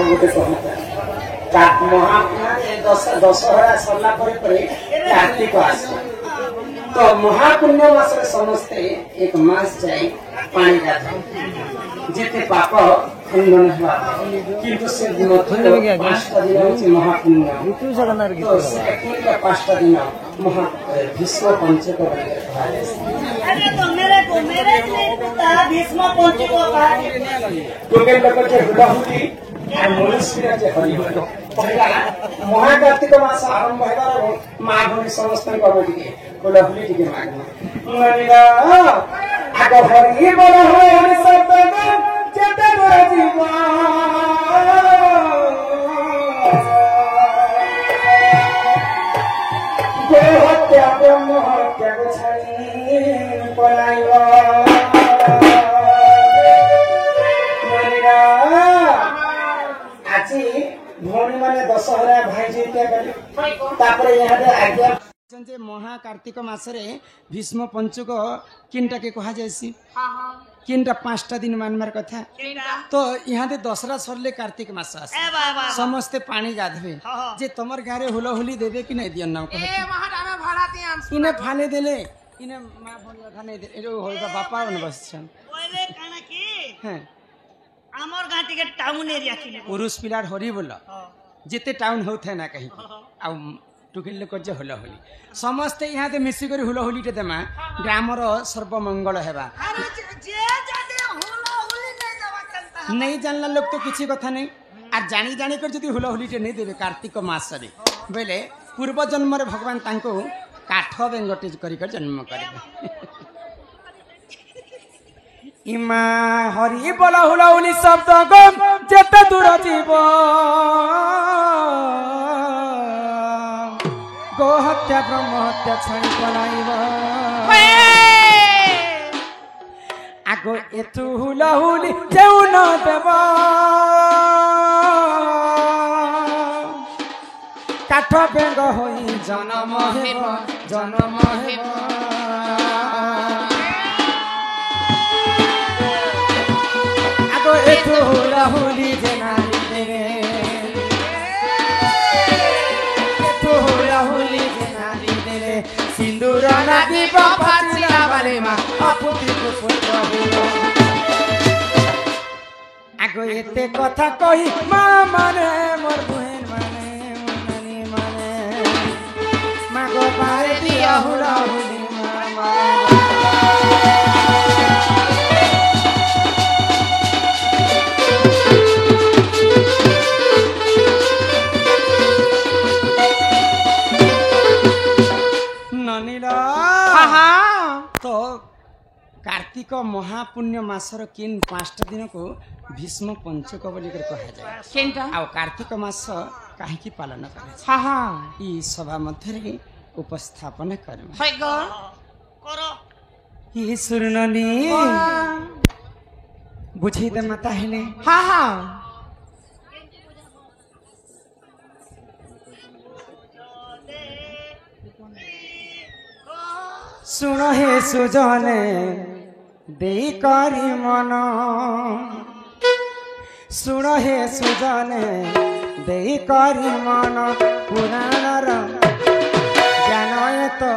गोटे कविता महापुण्य दशहरा सरला कार्तिक आस तो महापुण्य मास समस्ते एक मास जाए पानी गाधा जिते पाप खंडन हुआ किंतु से पांचटा दिन होची महापुण्य तो से 5टा दिन महा भीष्म पंचक अरे तो मेरे पिता भीष्म पंचक टोकेन लोक के हुलाहुली आ मनुष्य जे हरि पहिला महाकार्तिक मास आरंभ हेबार माँ भनी समस्त कबड्डी हुलाहुली टिके मागना मनिरा आग हरि बड़ होय सब जेते जीवा हत्या ब्रह्म हत्या को छाड़ी पलाइवा आज भौणी माने दशहरा भाई जीत्या गले तापरे यहाँ आज्ञा जे महाकार्तिक मासरे भीष्म पंचुक किनटा के कहा जायसी किनटा 5टा दिन मानमार कथा तो यहाँ दे दसरा सरले कार्तिक मास आस समस्ते पानी गाधबे जे तमर गारे हुला हुली देबे कि नहीं दियन नाम कहे ए महाराणा भाड़ाती हम इने फाले देले इने मां भणिया खाने दे एरो होइबा बापा न बसछन ओले काना की हैं हमर गाटी के टाउन एरिया की पुरुष पिलार हरि बोल जेते टाउन होथे ना कहीं आ टुकिल लोक जे हुला हुली समस्ते यहाँ दे मिसी करी हुला हुली टे देमा ग्रामर सर्वमंगल हेबा नहीं जानला लोग तो किसी कथा नहीं और जानी जानी कर जदी हुला हुली टे नहीं देबे कार्तिक मास रे बेले पूर्व जन्म रे भगवान तांको काठ बेंगटे करी कर जन्म करबे इमा हरि बोला हुला हुली शब्द गम जेते दूर जीव गो हत्या ब्रह्म हत्या छाड़ी पलाइब आगो एतु हुला हुली जेउ न देव काठ बेंग होई जन्म हेब आगो एतु हुला हुली जेनाली देवे एतु हुला हुली जेनाली देवे सिंदूर नदी बापाचिला वाले मा अपुति पुत्र हुलो आगो एते कथा कही मा माने मोर बहन माने नानी माने मागो पारे दिया हुला हुली मा तो कार्तिक महापुण्य मासर किन 5टा दिन को भीष्म पंचक बोली कर कहा जाए केनटा आ कार्तिक मास काहे की पालन करे ई सभा मध्य रे उपस्थापन करम होय गो करो ई सुरननी बुझी दे माता हेले सुनो हे सुजने दे करी मन सुनो हे सुजने दे करी मन पुराणर ज्ञान तो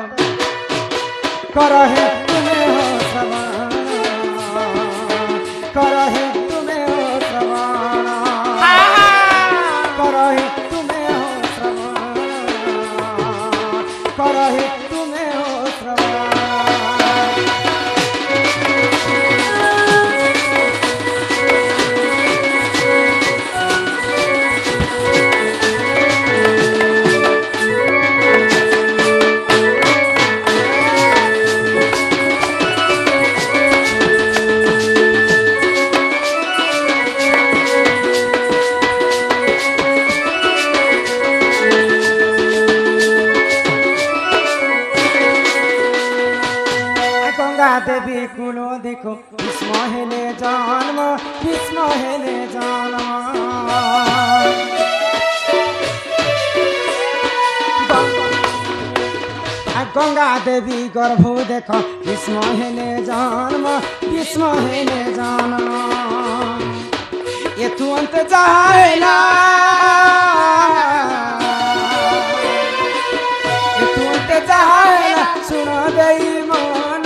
करहे तुम्हें हो श्रवण करहे तुम्हें हो श्रवण करहे तुम्हें हो श्रवण करहे तुम्हें हो श्रवण देवी कुलो देखो भीष्म हेले जन्म गंगा देवी गर्भ देख भीष्म हेले जन्म এতু অন্তে যায় না এতু অন্তে যায় না শুণ দেই মন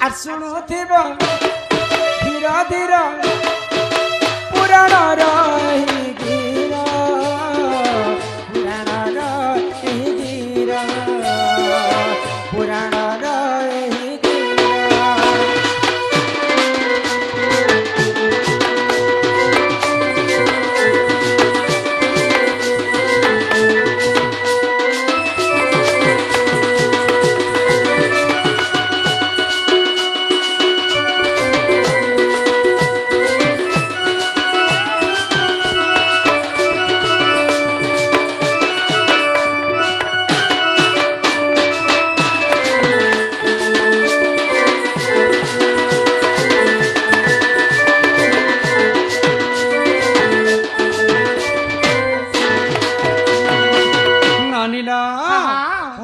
আর শুণুথিব ধীর ধীর পুরাণর ଏହି ଗୀର ପୁରାଣର ଏହି ଗୀର ପୁରାଣର ଏହି ଗୀର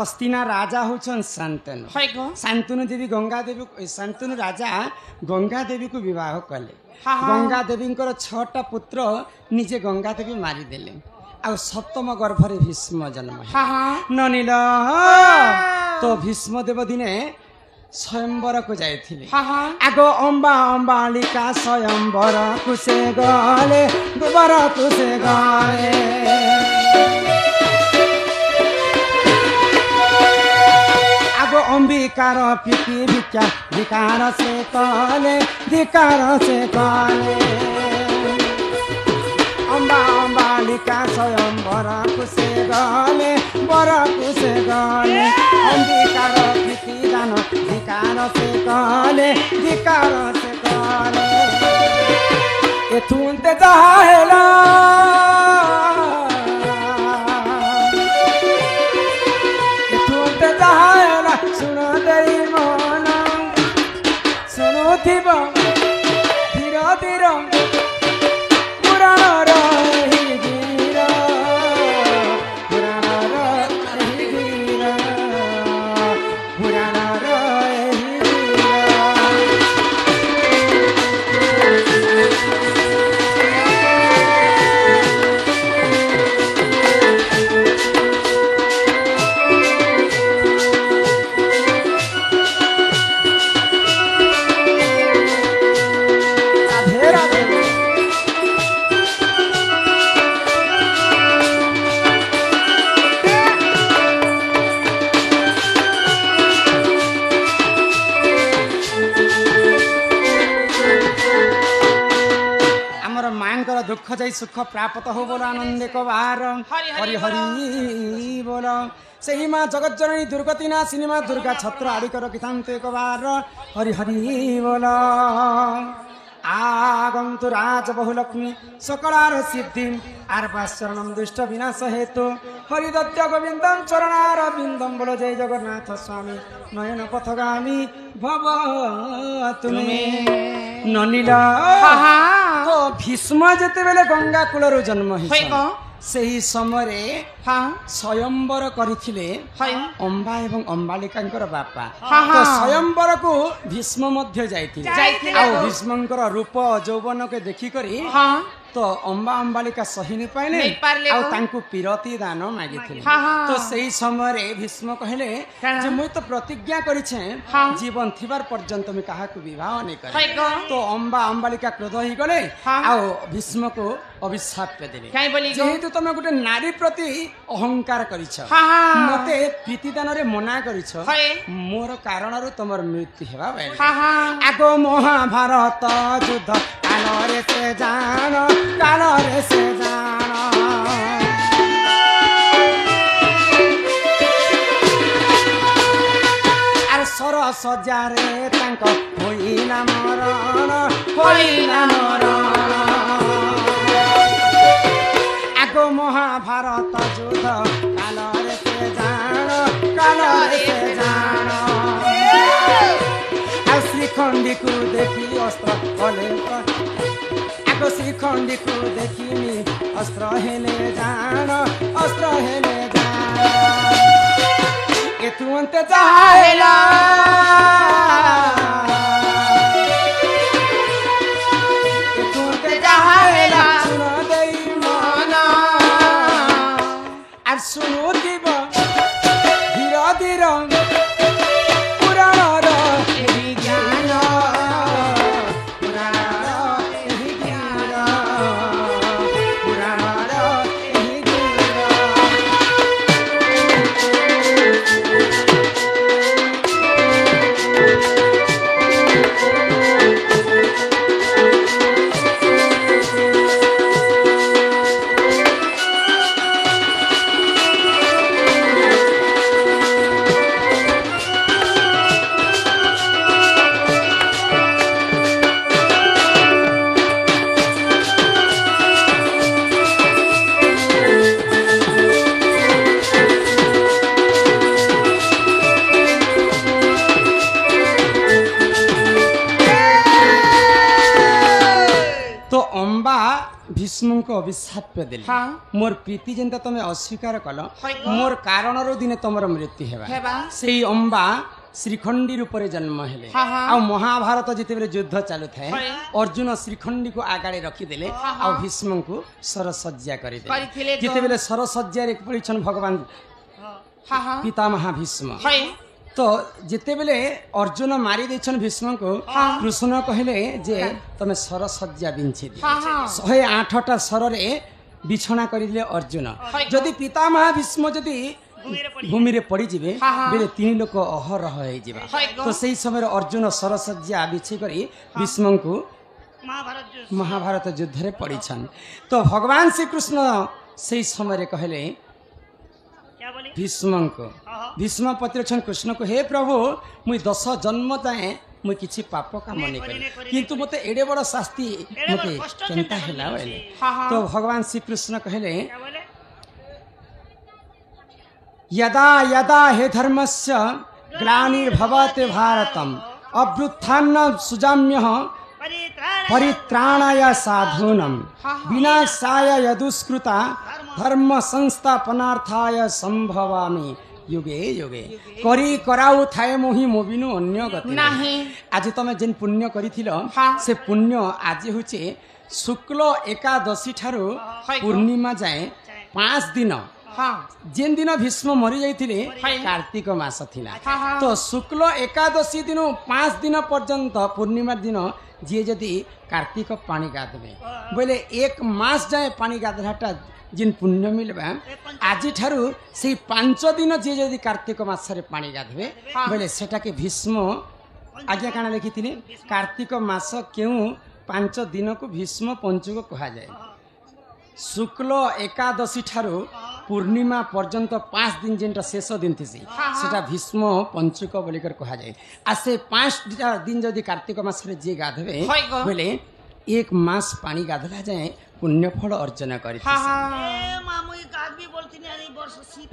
हस्तिना राजा होचन शांतनु शांतनु देवी गंगा देवी शांतनु राजा गंगा देवी को विवाह कले गंगा देवी छटा पुत्र निजे गंगा देवी मारिदेले आ सप्तम गर्भरे भीष्म जन्म ननील तो भीष्म देव दिने स्वयंवर को जाइथिले आगो अंबा अंबालिका स्वयंवर कुसे गले गोबर कुसे गले अंबिकार पिकी भिक्षा धिकार से कले अंबा अंबालिका स्वयंवर कुसे गले बर कुसे गले अंबिकार पिकी दान धिकार से कले एथुंते जाहेला सुन देई मन शुणुथिब धीर धीर पुराणर ଏହି ଗୀର ପୁରାଣର ଏହି ଗୀର ପୁରାଣର ଏହି ଗୀର दुख जाई सुख प्राप्त हो बोल आनंद को बार हरि हरि बोल सही माँ जगत जननी दुर्गति नाशिनी माँ दुर्गा छत्र आड़िक रखिथांत एक बार हरि हरि बोल आगंतु राज बहुलक्ष्मी सकलार सिद्धि आर्पाशरणम दुष्ट विनाश हेतु हरिदत्त गोविंदम चरणार बिंदम बोलो जय जगन्नाथ स्वामी नयन पथगामी भव तुम्हें ननील तो भीष्म जेते बेले गंगा कूलर जन्म ସେହି ସମୟରେ ସ୍ୱୟଂବର କରିଥିଲେ ଅମ୍ବା ଏବଂ ଅମ୍ବାଳିକାଙ୍କର ବାପା ତ ସ୍ୱୟଂବରକୁ ଭୀଷ୍ମ ମଧ୍ୟ ଯାଇଥିଲେ ଆଉ ଭୀଷ୍ମଙ୍କର ରୂପ ଯୌବନକୁ ଦେଖିକରି ତ ଅମ୍ବା ଅମ୍ବାଳିକା ସହି ନି ପାଇଲେ ଆଉ ତାଙ୍କୁ ପିରତି ଦାନ ମାଗିଥିଲେ ତ ସେହି ସମୟରେ ଭୀଷ୍ମ କହିଲେ ଯେ ମୁଁ ତ ପ୍ରତିଜ୍ଞା କରିଛେ ଜୀବନ ଥିବାର ପର୍ଯ୍ୟନ୍ତ ମୁଁ କାହାକୁ ବିବାହ ନେଇ କରେ ତ ଅମ୍ବା ଅମ୍ବାଳିକା କ୍ରୋଧ ହେଇଗଲେ ଆଉ ଭୀଷ୍ମକୁ ଅଭିଶାପ ଦେଲେ ଯେହେତୁ ତମେ ଗୋଟେ ନାରୀ ପ୍ରତି ଅହଙ୍କାର କରିଛ ମତେ ପ୍ରୀତିଦାନରେ ମନା କରିଛ ମୋର କାରଣରୁ ତମର ମୃତ୍ୟୁ ହେବା ଆଗ ମହାଭାରତ ଯୁଦ୍ଧ କାଳରେ ସେ ଜାଣ କାଳରେ ସେ ଜାଣ ଆରେ ସର ସଜାରେ ତାଙ୍କ ହୋଇଲା ମରଣ ହୋଇଲା ମରଣ ଆଗ ମହାଭାରତ ଯୁଦ୍ଧ କାଳରେ ସେ ଜାଣ କାଳରେ ସେ ଜାଣ ଆଉ ଶ୍ରୀଖଣ୍ଡୀକୁ ଦେଖି ଅସ୍ତ୍ର କଲେ ଆଗ ଶ୍ରୀଖଣ୍ଡୀକୁ ଦେଖିନି ଅସ୍ତ୍ର ହେଲେ ଜାଣ ଅସ୍ତ୍ର ହେଲେ ଜାଣ ଏଥୁ ଅନ୍ତେ ଯାହେଲା ଏଥୁ ଅନ୍ତେ भीष्म को अभिशाप देले मोर प्रीति जेंता तमे अस्वीकार कल मोर कारण दिने तुमर मृत्यु हेबा सेई अंबा श्रीखंडी रूप में जन्म हेले आ महाभारत जिते बेले युद्ध चलु थाए अर्जुन श्रीखंडी को आगाड़े रखिदेले आ भीष्म को सरसज्जा करिदेले जिते बेले सरसज्जा रे पड़िछन भगवान पितामह भीष्म तो जिते बेले अर्जुन मारी देछन भीष्म को कृष्ण कहले जे तमे सरसज्जा बिंछि दि 108टा सर रे बिछना करिले अर्जुन जदि पितामह भीष्म जदि भूमि रे पड़ी जिबे बेले तीन लोक अहरह हो जिबा तो सही समय अर्जुन सरसज्जा बिछि करी भीष्म को महाभारत युद्ध रे पड़ीछन तो भगवान श्री कृष्ण सही समय कहले भीष्म को भीष्म पत्रछन कृष्ण को हे प्रभु मुई 10 जन्म जाए मुई किछि पाप काम नहीं करी किंतु मते एडे बड़ शास्ति मते चिंता हैला बोले तो भगवान श्री कृष्ण कहले यदा यदा हे धर्मस्य ग्लानिर्भवते भारतम अभ्युत्थानं सुजाम्यः परित्राणाय साधूनां विनाशाय यदुष्कृता धर्म संस्थापनार्थाय संभवामि युगे युगे करी कराउ थाए मोहि मोबिनु अन्य गति नाही आज तमे जेन पुण्य करिथिलो से पुण्य आज होचे शुक्ल एकादशी ठारू पूर्णिमा जाए 5 दिन जेन दिन भीष्म मरी जाइथिले कार्तिक मास थिला तो शुक्ल एकादशी दिन 5 दिन पर्यंत पूर्णिमा दिन जी जदि कार्तिक पानी गाधबे बोले 1 मास जाए पानी गाधलाटा जिन पुण्य मिलबा आज ठारू से 5 दिन जी जदि कार्तिक मास रे पानी गाधबे बोले सेटा के भीष्म आज्ञा काना लिखिथिले कार्तिक मास केउ 5 दिन को भीष्म पंचुक कहा जाए शुक्ल एकादशी ठारू पूर्णिमा पर्यंत 5 दिन जेनटा शेष दिन थी सेटा भीष्म पंचुक बोलिकर कहा जाए आ से 5 दिन जदि कार्तिक मास रे जे गाधबे बोले 1 मास पानी गाधला जाए पुण्य फल अर्जन करी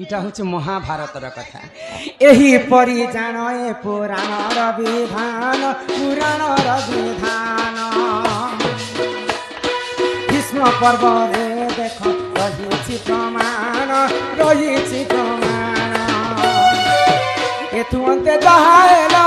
इटा होचे महाभारत र कथा एही परि जानो पुराण र विधान भीष्म पर्व रे देख रही प्रमाण एथु अंते दहाएला